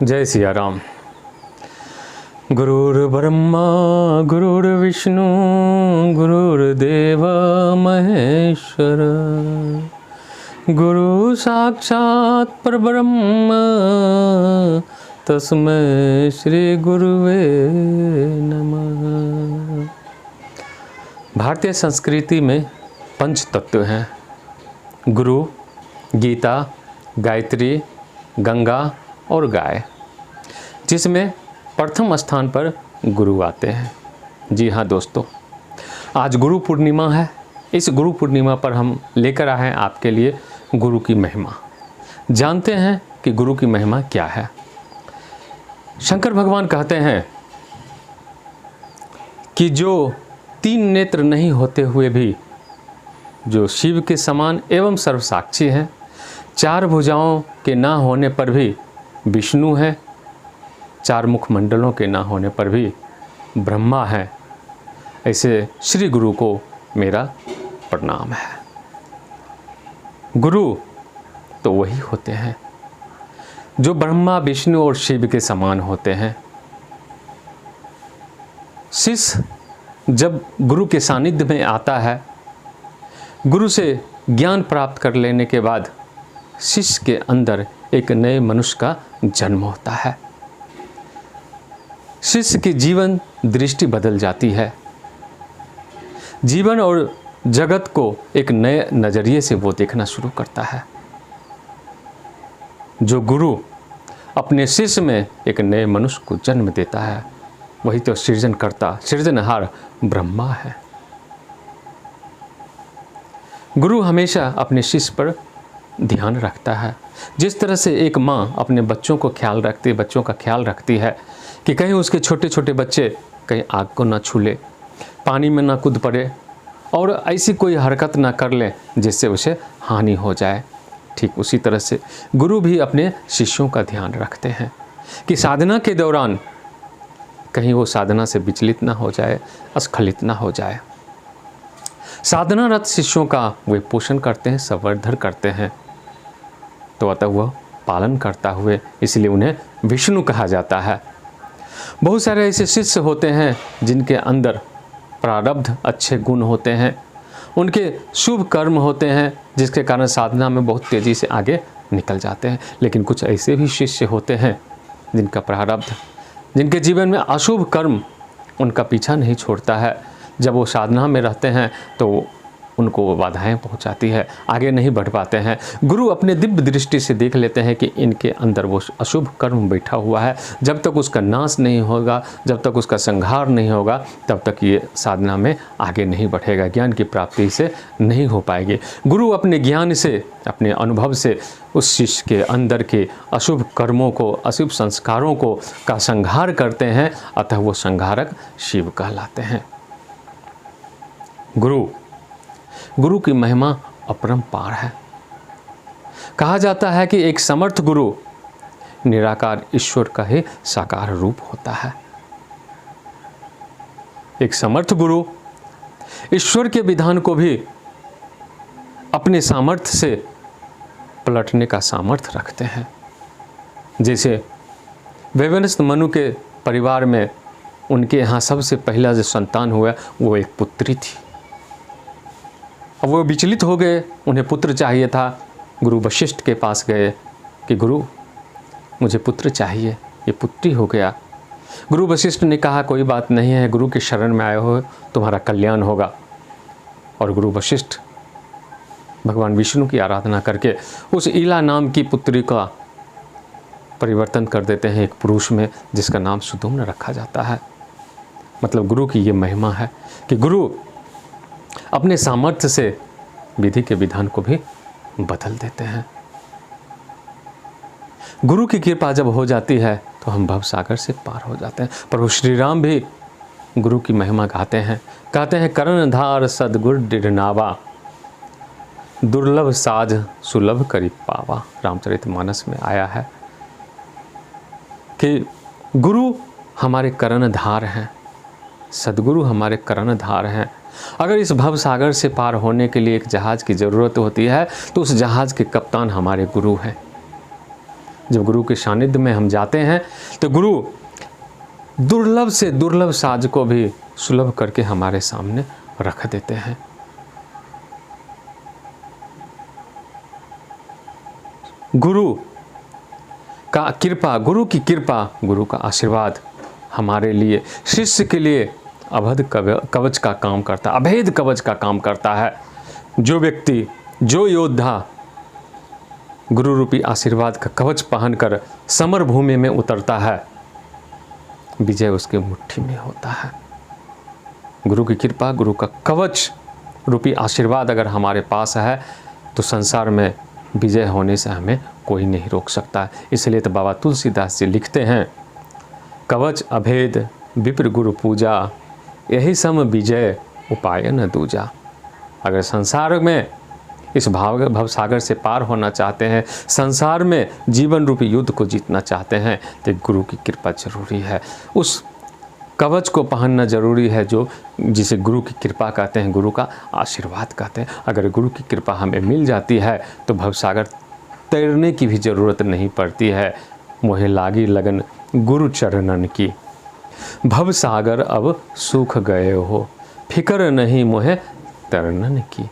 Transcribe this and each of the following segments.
जय सिया राम। गुरुर्ब्रह्मा गुरुर्विष्णु गुरुर्देव महेश्वर, गुरु साक्षात् परब्रह्म तस्मै श्री गुरुवे नमः। भारतीय संस्कृति में पंच तत्व हैं: गुरु, गीता, गायत्री, गंगा और गाय, जिसमें प्रथम स्थान पर गुरु आते हैं। जी हाँ दोस्तों, आज गुरु पूर्णिमा है। इस गुरु पूर्णिमा पर हम लेकर आए हैं आपके लिए गुरु की महिमा। जानते हैं कि गुरु की महिमा क्या है। शंकर भगवान कहते हैं कि जो तीन नेत्र नहीं होते हुए भी जो शिव के समान एवं सर्वसाक्षी हैं, चार भुजाओं के ना होने पर भी विष्णु है, चार मुखमंडलों के ना होने पर भी ब्रह्मा है, ऐसे श्री गुरु को मेरा प्रणाम है। गुरु तो वही होते हैं जो ब्रह्मा, विष्णु और शिव के समान होते हैं। शिष्य जब गुरु के सानिध्य में आता है, गुरु से ज्ञान प्राप्त कर लेने के बाद शिष्य के अंदर एक नए मनुष्य का जन्म होता है। शिष्य की जीवन दृष्टि बदल जाती है। जीवन और जगत को एक नए नज़रिए से वो देखना शुरू करता है। जो गुरु अपने शिष्य में एक नए मनुष्य को जन्म देता है, वही तो सृजनकर्ता, सृजनहार ब्रह्मा है। गुरु हमेशा अपने शिष्य पर ध्यान रखता है। जिस तरह से एक माँ अपने बच्चों का ख्याल रखती है कि कहीं उसके छोटे छोटे बच्चे कहीं आग को ना छू ले, पानी में ना कूद पड़े और ऐसी कोई हरकत ना कर ले जिससे उसे हानि हो जाए, ठीक उसी तरह से गुरु भी अपने शिष्यों का ध्यान रखते हैं कि साधना के दौरान कहीं वो साधना से विचलित ना हो जाए, अस्खलित ना हो जाए। साधनारत शिष्यों का वे पोषण करते हैं, संवर्धन करते हैं, तो अतः वह पालन करता हुए, इसलिए उन्हें विष्णु कहा जाता है। बहुत सारे ऐसे शिष्य होते हैं जिनके अंदर प्रारब्ध अच्छे गुण होते हैं, उनके शुभ कर्म होते हैं, जिसके कारण साधना में बहुत तेज़ी से आगे निकल जाते हैं। लेकिन कुछ ऐसे भी शिष्य होते हैं जिनका प्रारब्ध, जिनके जीवन में अशुभ कर्म उनका पीछा नहीं छोड़ता है। जब वो साधना में रहते हैं तो उनको बाधाएं पहुंचाती है, आगे नहीं बढ़ पाते हैं। गुरु अपने दिव्य दृष्टि से देख लेते हैं कि इनके अंदर वो अशुभ कर्म बैठा हुआ है। जब तक उसका नाश नहीं होगा, जब तक उसका संहार नहीं होगा, तब तक ये साधना में आगे नहीं बढ़ेगा, ज्ञान की प्राप्ति से नहीं हो पाएगी। गुरु अपने ज्ञान से, अपने अनुभव से उस शिष्य के अंदर के अशुभ कर्मों को, अशुभ संस्कारों को का संहार करते हैं, अतः वो संहारक शिव कहलाते हैं। गुरु की महिमा अपरंपार है। कहा जाता है कि एक समर्थ गुरु निराकार ईश्वर का ही साकार रूप होता है। एक समर्थ गुरु ईश्वर के विधान को भी अपने सामर्थ्य से पलटने का सामर्थ्य रखते हैं। जैसे वैवनस्थ मनु के परिवार में उनके यहाँ सबसे पहला जो संतान हुआ वो एक पुत्री थी। अब वो विचलित हो गए, उन्हें पुत्र चाहिए था। गुरु वशिष्ठ के पास गए कि गुरु मुझे पुत्र चाहिए, ये पुत्री हो गया। गुरु वशिष्ठ ने कहा कोई बात नहीं है, गुरु के शरण में आए हो, तुम्हारा कल्याण होगा। और गुरु वशिष्ठ भगवान विष्णु की आराधना करके उस ईला नाम की पुत्री का परिवर्तन कर देते हैं एक पुरुष में, जिसका नाम सुदुम्न रखा जाता है। मतलब गुरु की ये महिमा है कि गुरु अपने सामर्थ्य से विधि के विधान को भी बदल देते हैं। गुरु की कृपा जब हो जाती है तो हम भव सागर से पार हो जाते हैं। प्रभु श्री राम भी गुरु की महिमा गाते हैं, कहते हैं कर्णधार सदगुर डिढ़नावा, दुर्लभ साज सुलभ करी पावा। रामचरितमानस में आया है कि गुरु हमारे कर्णधार हैं, सदगुरु हमारे कर्णधार हैं। अगर इस भव सागर से पार होने के लिए एक जहाज़ की ज़रूरत होती है तो उस जहाज़ के कप्तान हमारे गुरु हैं। जब गुरु के सानिध्य में हम जाते हैं तो गुरु दुर्लभ से दुर्लभ साज को भी सुलभ करके हमारे सामने रख देते हैं। गुरु का कृपा, गुरु की कृपा, गुरु का आशीर्वाद हमारे लिए, शिष्य के लिए अभेद कवच का काम करता है, अभेद कवच का काम करता है। जो व्यक्ति, जो योद्धा गुरु रूपी आशीर्वाद का कवच पहनकर समर भूमि में उतरता है, विजय उसके मुट्ठी में होता है। गुरु की कृपा, गुरु का कवच रूपी आशीर्वाद अगर हमारे पास है तो संसार में विजय होने से हमें कोई नहीं रोक सकता है। इसलिए तो बाबा तुलसीदास जी लिखते हैं, कवच अभेद विप्र गुरु पूजा, यही सम विजय उपाय न दूजा। अगर संसार में इस भवसागर से पार होना चाहते हैं, संसार में जीवन रूपी युद्ध को जीतना चाहते हैं, तो गुरु की कृपा जरूरी है। उस कवच को पहनना जरूरी है जो जिसे गुरु की कृपा कहते हैं, गुरु का आशीर्वाद कहते हैं। अगर गुरु की कृपा हमें मिल जाती है तो भवसागर तैरने की भी ज़रूरत नहीं पड़ती है। मोहे लागी लगन गुरु चरणन की, भवसागर अब सूख गए हो, फिक्र नहीं मोहे तरनन की।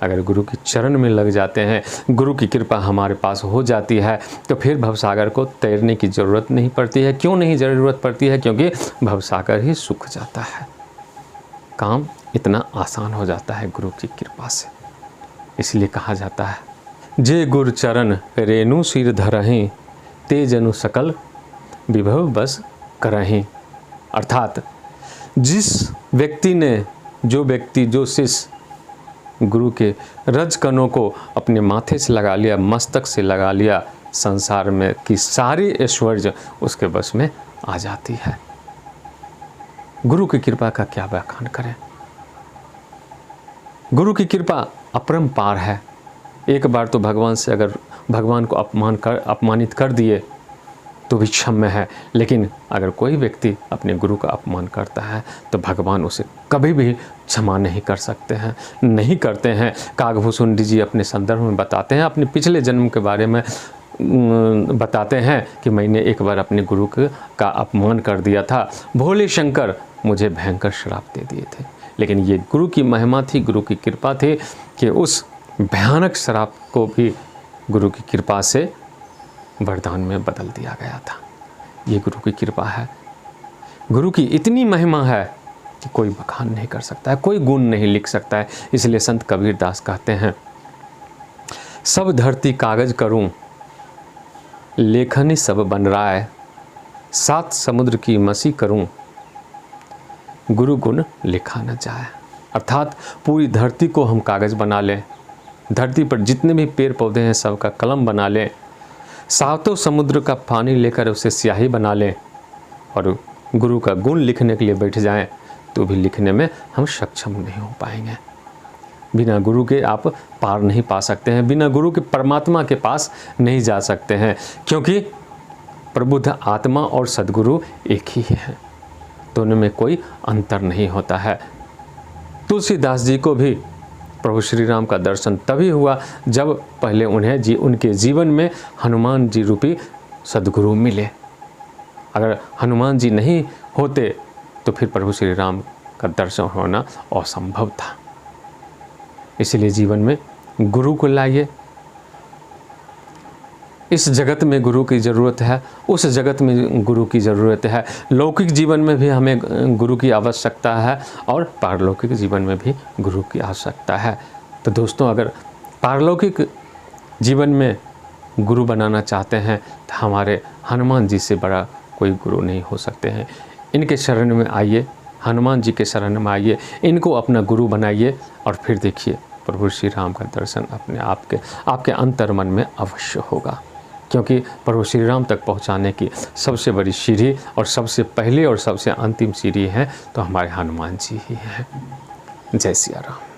अगर गुरु के चरण में लग जाते हैं, गुरु की कृपा हमारे पास हो जाती है तो फिर भवसागर को तैरने की ज़रूरत नहीं पड़ती है। क्यों नहीं ज़रूरत पड़ती है? क्योंकि भवसागर ही सूख जाता है, काम इतना आसान हो जाता है गुरु की कृपा से। इसलिए कहा जाता है, जे गुरु चरण रेणु सिर धरहीं, तेजनु सकल विभव बस करहीं। अर्थात जिस व्यक्ति ने, जो व्यक्ति, जो शिष्य गुरु के रज कणों को अपने माथे से लगा लिया, मस्तक से लगा लिया, संसार में की सारी ऐश्वर्य उसके बस में आ जाती है। गुरु की कृपा का क्या बखान करें। गुरु की कृपा अपरंपार है। एक बार तो भगवान से अगर भगवान को अपमानित कर दिए तो भी क्षम्य है, लेकिन अगर कोई व्यक्ति अपने गुरु का अपमान करता है तो भगवान उसे कभी भी क्षमा नहीं कर सकते हैं, नहीं करते हैं। कागभूषुंडी जी अपने संदर्भ में बताते हैं, अपने पिछले जन्म के बारे में बताते हैं कि मैंने एक बार अपने गुरु का अपमान कर दिया था, भोले शंकर मुझे भयंकर श्राप दे दिए थे। लेकिन ये गुरु की महिमा थी, गुरु की कृपा थी कि उस भयानक श्राप को भी गुरु की कृपा से वरदान में बदल दिया गया था। ये गुरु की कृपा है। गुरु की इतनी महिमा है कि कोई बखान नहीं कर सकता है, कोई गुण नहीं लिख सकता है। इसलिए संत कबीर दास कहते हैं, सब धरती कागज करूं, लेखनी सब बन रहा है, 7 समुद्र की मसी करूं, गुरु गुण लिखा न जाए। अर्थात पूरी धरती को हम कागज बना लें, धरती पर जितने भी पेड़ पौधे हैं सबका कलम बना लें, 7 समुद्र का पानी लेकर उसे स्याही बना लें और गुरु का गुण लिखने के लिए बैठ जाएं तो भी लिखने में हम सक्षम नहीं हो पाएंगे। बिना गुरु के आप पार नहीं पा सकते हैं, बिना गुरु के परमात्मा के पास नहीं जा सकते हैं, क्योंकि प्रबुद्ध आत्मा और सद्गुरु एक ही है, दोनों में कोई अंतर नहीं होता है। तुलसीदास जी को भी प्रभु श्री राम का दर्शन तभी हुआ जब पहले उन्हें उनके जीवन में हनुमान जी रूपी सद्गुरु मिले। अगर हनुमान जी नहीं होते तो फिर प्रभु श्री राम का दर्शन होना असंभव था। इसलिए जीवन में गुरु को लाइए। इस जगत में गुरु की ज़रूरत है, उस जगत में गुरु की ज़रूरत है। लौकिक जीवन में भी हमें गुरु की आवश्यकता है और पारलौकिक जीवन में भी गुरु की आवश्यकता है। तो दोस्तों, अगर पारलौकिक जीवन में गुरु बनाना चाहते हैं तो हमारे हनुमान जी से बड़ा कोई गुरु नहीं हो सकते हैं। इनके शरण में आइए, हनुमान जी के शरण में आइए, इनको अपना गुरु बनाइए और फिर देखिए प्रभु श्री राम का दर्शन अपने आपके अंतर मन में अवश्य होगा। क्योंकि प्रभु श्री राम तक पहुंचाने की सबसे बड़ी सीढ़ी और सबसे पहले और सबसे अंतिम सीढ़ी है तो हमारे हनुमान जी ही हैं। जय सिया राम।